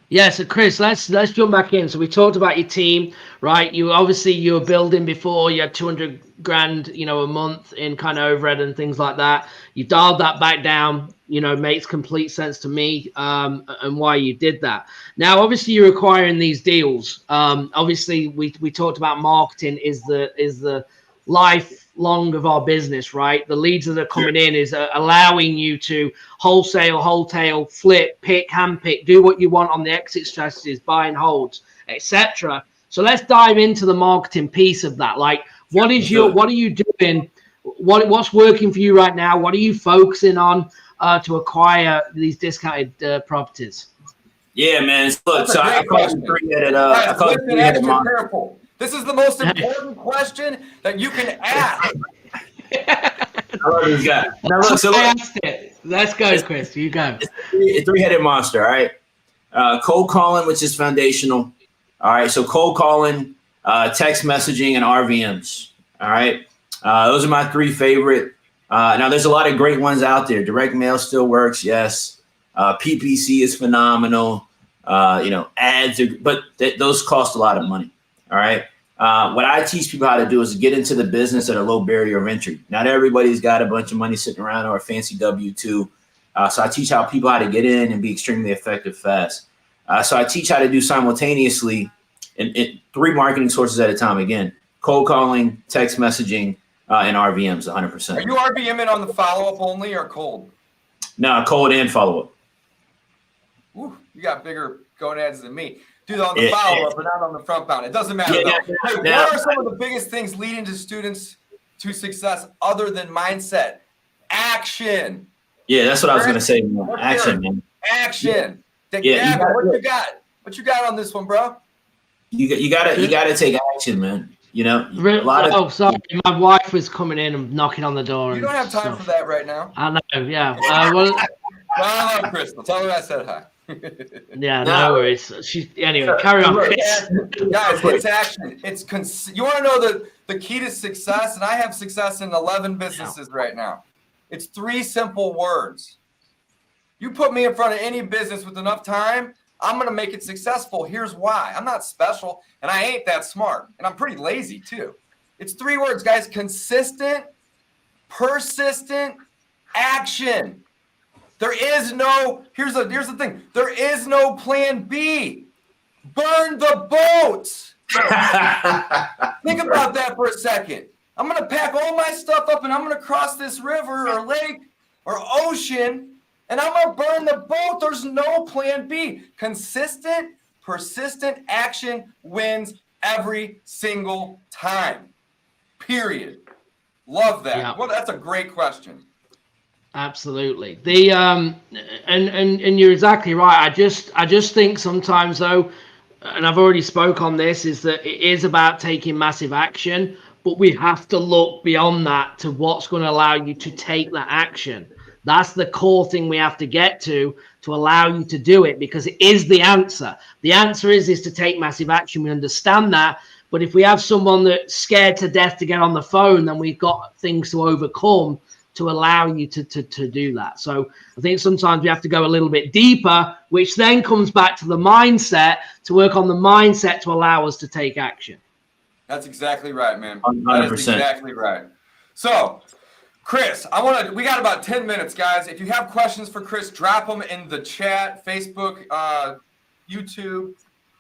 Yeah, so Chris, let's jump back in. So we talked about your team, right? You were building before. You had 200 grand, you know, a month in kind of overhead and things like that. You dialed that back down. You know, makes complete sense to me, and why you did that. Now, obviously, you're acquiring these deals. Obviously, we talked about marketing is the lifelong of our business, right? The leads that are coming in is allowing you to wholesale, flip, pick, handpick, do what you want on the exit strategies, buy and holds, etc. So let's dive into the marketing piece of that. Like, what are you doing? What's working for you right now? What are you focusing on to acquire these discounted properties? Yeah, man. Look, so I call it three-headed monster. This is the most important question that you can ask. I love this guy. Now, look, Let's go, Chris. You go. It's three-headed monster, all right? Cold calling, which is foundational. All right, so cold calling, text messaging, and RVMs. All right, those are my three favorite. Now, there's a lot of great ones out there. Direct mail still works, yes. PPC is phenomenal. Ads, but those cost a lot of money. All right. What I teach people how to do is get into the business at a low barrier of entry. Not everybody's got a bunch of money sitting around or a fancy W-2. So I teach how people how to get in and be extremely effective fast. So I teach how to do simultaneously in 3 marketing sources at a time. Again, cold calling, text messaging, and RVMs 100%. Are you RVMing on the follow-up only or cold? No, cold and follow-up. Ooh, you got bigger gonads than me. Do on the follow-up, but not on the front bound. It doesn't matter, though. Hey, what are some of the biggest things leading to students to success other than mindset? Action. Yeah, that's what I was going to say. Action, man. Action. Gavin, what you got? What you got on this one, bro? You gotta take action, man. You know, a lot of. Oh, sorry, my wife was coming in and knocking on the door. You don't have time for that right now. I know, yeah. Well, oh, Crystal, tell her I said hi. Yeah, no worries. Anyway, carry on, Chris. Guys, it's action. You want to know the key to success? And I have success in 11 businesses right now. It's 3 simple words. You put me in front of any business with enough time, I'm going to make it successful. Here's why. I'm not special, and I ain't that smart, and I'm pretty lazy too. It's 3 words, guys. Consistent, persistent, action. There is no, here's the thing. There is no plan B. Burn the boat. Think about that for a second. I'm going to pack all my stuff up and I'm going to cross this river or lake or ocean and I'm going to burn the boat. There's no plan B. Consistent, persistent action wins every single time. Period. Love that. Yeah. Well, that's a great question. Absolutely. And you're exactly right. I just think sometimes though, and I've already spoke on this, is that it is about taking massive action, but we have to look beyond that to what's going to allow you to take that action. That's the core thing we have to get to allow you to do it, because it is the answer. The answer is to take massive action. We understand that. But if we have someone that's scared to death to get on the phone, then we've got things to overcome to allow you to do that. So I think sometimes we have to go a little bit deeper, which then comes back to the mindset, to work on the mindset to allow us to take action. That's exactly right, man. 100%. That is exactly right. So, Chris, we got about 10 minutes, guys. If you have questions for Chris, drop them in the chat, Facebook, YouTube,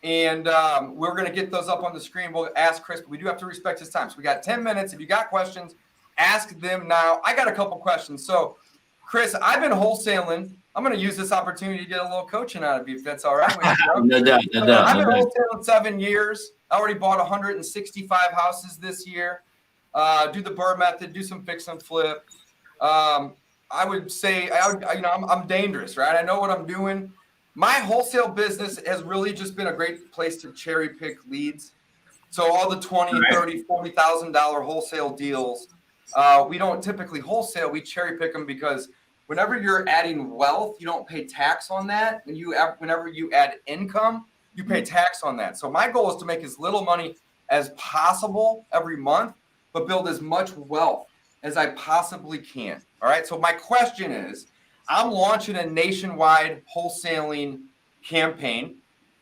and we're going to get those up on the screen. We'll ask Chris, but we do have to respect his time. So we got 10 minutes. If you got questions, ask them now. I got a couple questions. So, Chris, I've been wholesaling. I'm going to use this opportunity to get a little coaching out of you, if that's all right with you. No doubt. I've been wholesaling 7 years. I already bought 165 houses this year. Do the Burr method, do some fix and flip. I would say, I'm dangerous, right? I know what I'm doing. My wholesale business has really just been a great place to cherry pick leads. So all the $20,000, $30,000, $40,000 wholesale deals, we don't typically wholesale. We cherry pick them because whenever you're adding wealth, you don't pay tax on that. Whenever you add income, you pay tax on that. So my goal is to make as little money as possible every month, but build as much wealth as I possibly can. All right. So my question is, I'm launching a nationwide wholesaling campaign.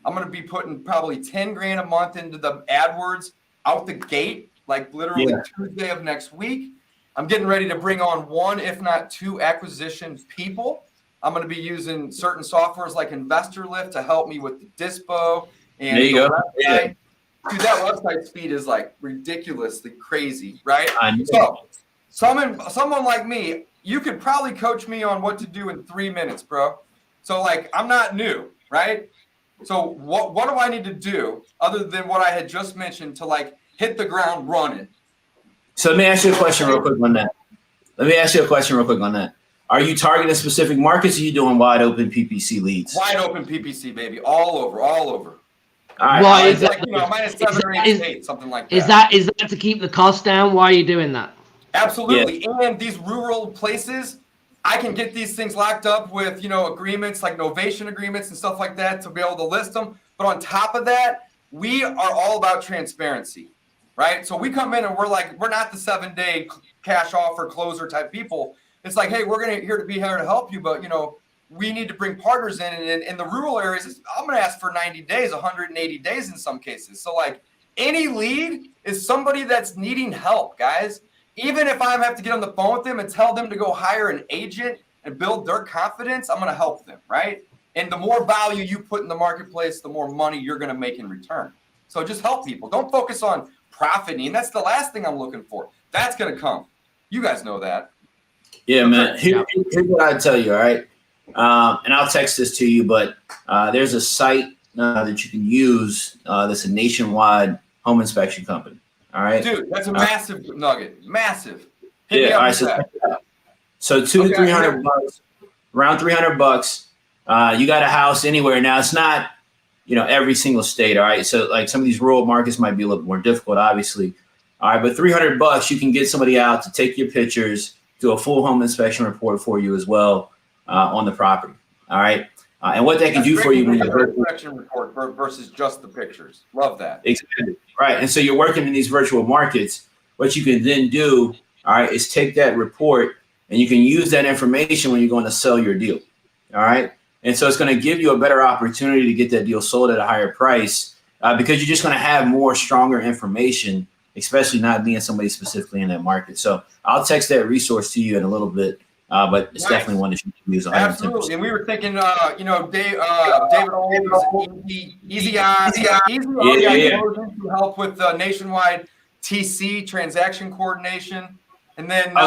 I'm going to be putting probably 10 grand a month into the AdWords out the gate, like literally Tuesday of next week. I'm getting ready to bring on 1, if not 2 acquisition people. I'm going to be using certain softwares like Investor Lift to help me with the dispo and there you go. Website. Dude, that website speed is like ridiculously crazy, right? I know. So someone like me, you could probably coach me on what to do in 3 minutes, bro. So like, I'm not new, right? So what do I need to do other than what I had just mentioned to like hit the ground running? So let me ask you a question real quick on that. Are you targeting specific markets, or are you doing wide open PPC leads? Wide open PPC, baby. All over. All Why right. Well, is that, like, minus 7 or 8 states, something like that. Is that to keep the cost down? Why are you doing that? Absolutely. Yeah. And these rural places, I can get these things locked up with, agreements like novation agreements and stuff like that to be able to list them. But on top of that, we are all about transparency, right? So we come in and we're not the 7-day cash offer closer type people. It's like, hey, we're here to help you, but we need to bring partners in. And in the rural areas, I'm going to ask for 90 days, 180 days in some cases. So like any lead is somebody that's needing help, guys. Even if I have to get on the phone with them and tell them to go hire an agent and build their confidence, I'm going to help them, right? And the more value you put in the marketplace, the more money you're going to make in return. So just help people. Don't focus on profiting. That's the last thing I'm looking for. That's going to come. You guys know that. Yeah, man. Here's what I tell you, all right? And I'll text this to you, but there's a site that you can use that's a nationwide home inspection company. All right, dude, that's a massive nugget. Massive. All right, so $200 to $300, around $300. You got a house anywhere now. It's not, every single state. All right. So like some of these rural markets might be a little more difficult, obviously. All right. But $300, you can get somebody out to take your pictures, do a full home inspection report for you as well on the property. All right. And what that can do for you when you're inspection report versus just the pictures. Love that. Exactly. Right. And so you're working in these virtual markets. What you can then do, all right, is take that report and you can use that information when you're going to sell your deal. All right. And so it's going to give you a better opportunity to get that deal sold at a higher price because you're just going to have more stronger information, especially not being somebody specifically in that market. So I'll text that resource to you in a little bit, but it's definitely one that you can use. 110%. Absolutely. And we were thinking, David Old's easy to help with Nationwide TC transaction coordination. And then I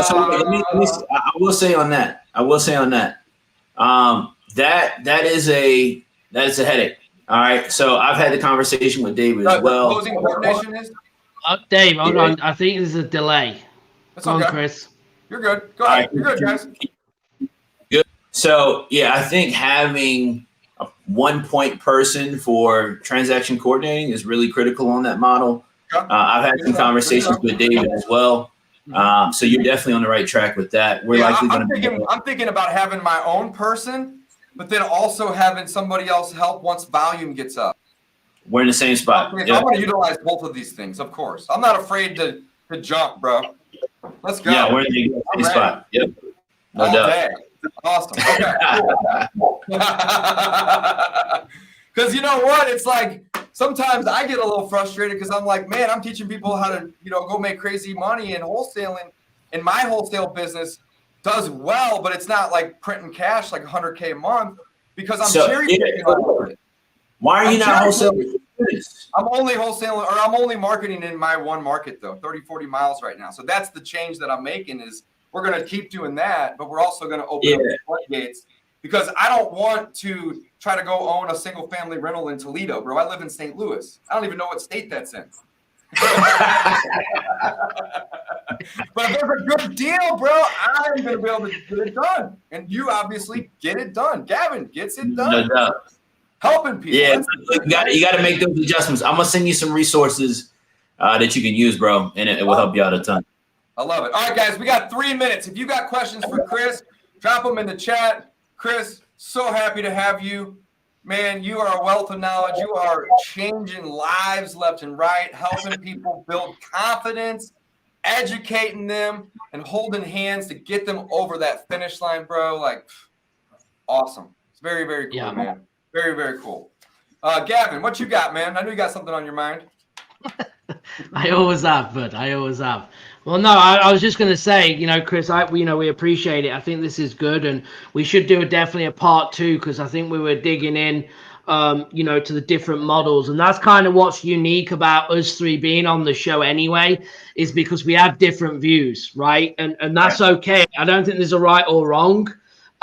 will say on that. That is a headache. All right. So I've had the conversation with David as well. Closing coordination is? Dave, hold on. I think there's a delay. That's Go okay. on, Chris. You're good. Go ahead. You're good, guys. Good. So yeah, I think having a 1-point person for transaction coordinating is really critical on that model. I've had some conversations with David as well. So you're definitely on the right track with that. We're likely going to be. I'm thinking about having my own person, but then also having somebody else help once volume gets up. We're in the same spot. I'm going to utilize both of these things, of course. I'm not afraid to jump, bro. Let's go. Yeah, we're in the same spot. Yep. No doubt. Day. Awesome. Okay. Because you know what? It's like sometimes I get a little frustrated because I'm like, man, I'm teaching people how to, go make crazy money in wholesaling. And my wholesale business does well, but it's not like printing cash like $100K a month because I'm cherry picking all of it. Why are you not wholesaling? I'm only wholesaling, or I'm only marketing in my one market though, 30, 40 miles right now. So that's the change that I'm making is we're going to keep doing that, but we're also going to open up the floodgates because I don't want to try to go own a single family rental in Toledo, bro. I live in St. Louis. I don't even know what state that's in. But if there's a good deal, bro, I'm going to be able to get it done. And you obviously get it done. Gavin gets it done. No doubt. Helping people. Yeah, you got to make those adjustments. I'm going to send you some resources that you can use, bro, and it will help you out a ton. I love it. All right, guys, we got 3 minutes. If you got questions for Chris, drop them in the chat. Chris, so happy to have you. Man, you are a wealth of knowledge. You are changing lives left and right, helping people build confidence, educating them, and holding hands to get them over that finish line, bro. Like, awesome. It's very, very cool, man. Very, very cool. Gavin, what you got, man? I know you got something on your mind. I always have, bud. I always have. Well, no, I was just going to say, Chris, we appreciate it. I think this is good, and we should do definitely a part 2 because I think we were digging in, to the different models, and that's kind of what's unique about us 3 being on the show anyway, is because we have different views, right? And that's okay. I don't think there's a right or wrong.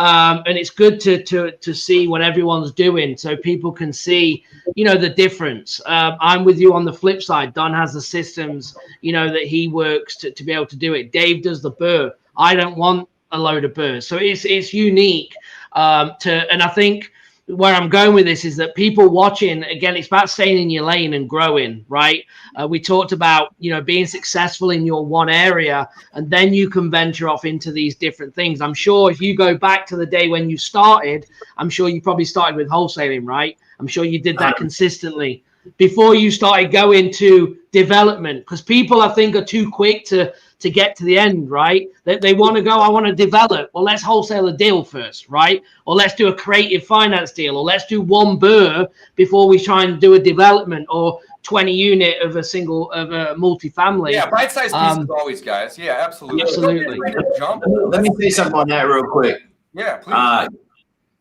And it's good to see what everyone's doing so people can see, the difference. I'm with you on the flip side. Don has the systems, that he works to be able to do it. Dave does the burr. I don't want a load of burrs. So it's unique and I think where I'm going with this is that people watching, again, it's about staying in your lane and growing, right? We talked about, being successful in your one area, and then you can venture off into these different things. I'm sure if you go back to the day when you started, I'm sure you probably started with wholesaling, right? I'm sure you did that consistently before you started going to development, because people, I think, are too quick to get to the end, right? They want to go, I want to develop. Well, let's wholesale a deal first, right? Or let's do a creative finance deal, or let's do one burr before we try and do a development or 20 unit of a multifamily. Yeah, bite-sized pieces always, guys. Yeah, absolutely. Let me say something on that real quick. Yeah, please.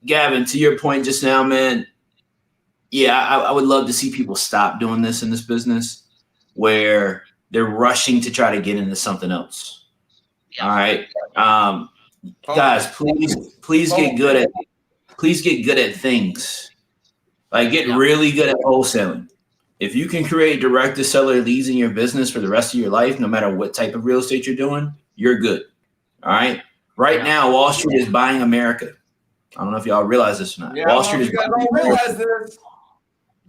Gavin, to your point just now, man, yeah, I would love to see people stop doing this in this business where they're rushing to try to get into something else. All right. Guys, please get good at things. Like get really good at wholesaling. If you can create direct to seller leads in your business for the rest of your life, no matter what type of real estate you're doing, you're good. All right. Right now, Wall Street is buying America. I don't know if y'all realize this or not. Yeah, Wall Street is buying America. Realize this.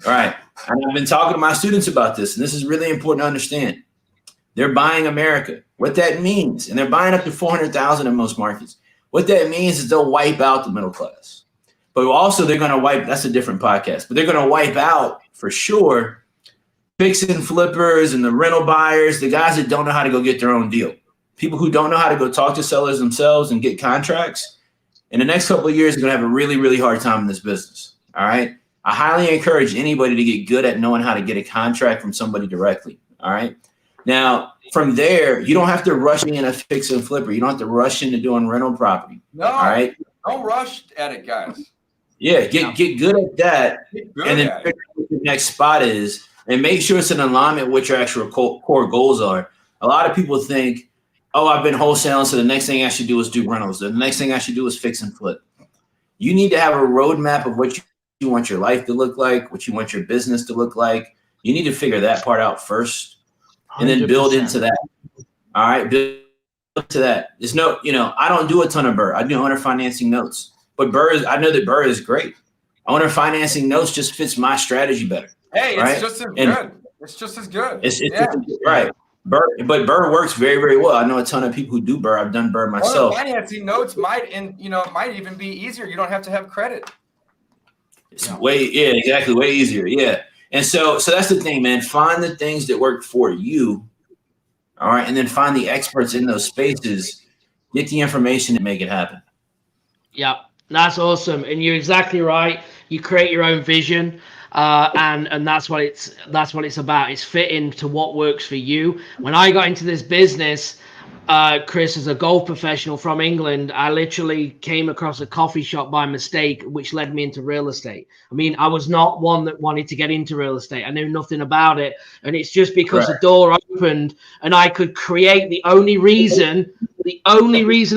All right. And I've been talking to my students about this, and this is really important to understand. They're buying America. What that means, and they're buying up to 400,000 in most markets. What that means is they'll wipe out the middle class. But also they're going to wipe, that's a different podcast, but they're going to wipe out for sure fix and flippers and the rental buyers, the guys that don't know how to go get their own deal. People who don't know how to go talk to sellers themselves and get contracts. In the next couple of years, are going to have a really, really hard time in this business. All right. I highly encourage anybody to get good at knowing how to get a contract from somebody directly. All right. Now, from there, you don't have to rush in a fix and flipper. You don't have to rush into doing rental property. No, all right. Don't rush at it, guys. Yeah, get good at that, and then figure out what the next spot is, and make sure it's in alignment with what your actual core goals are. A lot of people think, oh, I've been wholesaling, so the next thing I should do is do rentals. The next thing I should do is fix and flip. You need to have a roadmap of what you want your life to look like, what you want your business to look like. You need to figure that part out first, and then build 100%. Into that. All right, build to that. There's no, I don't do a ton of BRRRR. I do owner financing notes. But I know that BRRRR is great. Owner financing notes just fits my strategy better. Hey, right? It's just as good. It's just as good. It's right. BRRRR works very, very well. I know a ton of people who do BRRRR. I've done BRRRR myself. Owner financing notes might even be easier. You don't have to have credit. It's exactly. Way easier. Yeah. And so that's the thing, man. Find the things that work for you. All right. And then find the experts in those spaces, get the information and make it happen. Yeah. That's awesome, and you're exactly right. You create your own vision, and that's what it's about. It's fitting to what works for you. When I got into this business, Chris, as a golf professional from England, I literally came across a coffee shop by mistake, which led me into real estate. I mean, I was not one that wanted to get into real estate. I knew nothing about it, and it's just because the door opened and I could create. The only reason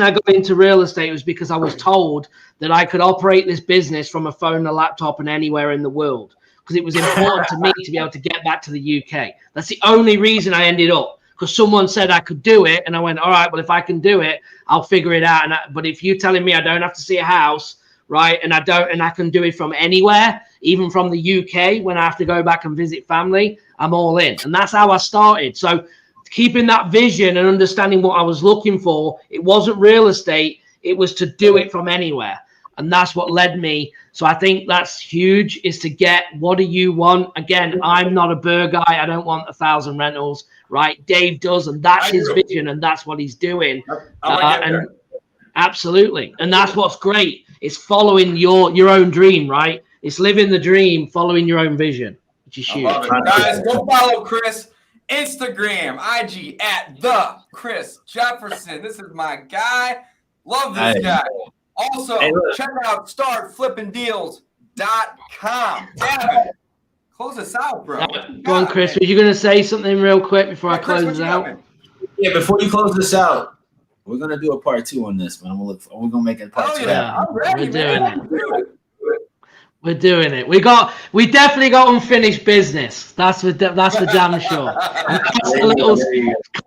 I got into real estate was because I was told that I could operate this business from a phone, a laptop, and anywhere in the world, because it was important to me to be able to get back to the UK. That's the only reason I ended up, because someone said I could do it, and I went, all right, well, if I can do it, I'll figure it out. But if you're telling me I don't have to see a house, right, and I can do it from anywhere, even from the UK, when I have to go back and visit family, I'm all in. And that's how I started. So keeping that vision and understanding what I was looking for, it wasn't real estate, it was to do it from anywhere. And that's what led me. So I think that's huge, is to get, what do you want? Again, I'm not a BRRRR guy. I don't want 1,000 rentals, right? Dave does, and that's his vision, and that's what he's doing. And absolutely. And that's what's great. It's following your own dream, right? It's living the dream, following your own vision, which is huge. Guys, go follow Chris. Instagram, IG at the Chris Jefferson. This is my guy. Love this guy. Also, check out startflippingdeals.com. Gavin, close us out, bro. Go on, Chris. Were you going to say something real quick before I close this out? Yeah, before you close this out, we're going to do a part 2 on this, man. We're going to make it a part 2. Yeah. I'm ready, We're doing it. We definitely got unfinished business. That's for damn sure.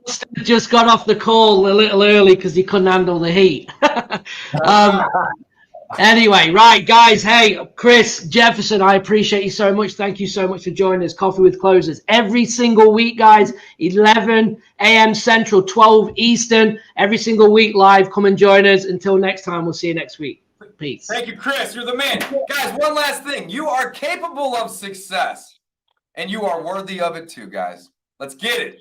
Costa just got off the call a little early because he couldn't handle the heat. Anyway, right, guys. Hey, Chris Jefferson, I appreciate you so much. Thank you so much for joining us. Coffee with Closers every single week, guys. 11 a.m. Central, 12 Eastern. Every single week live. Come and join us. Until next time, we'll see you next week. Peace. Thank you, Chris. You're the man. Guys, one last thing. You are capable of success, and you are worthy of it too, guys. Let's get it.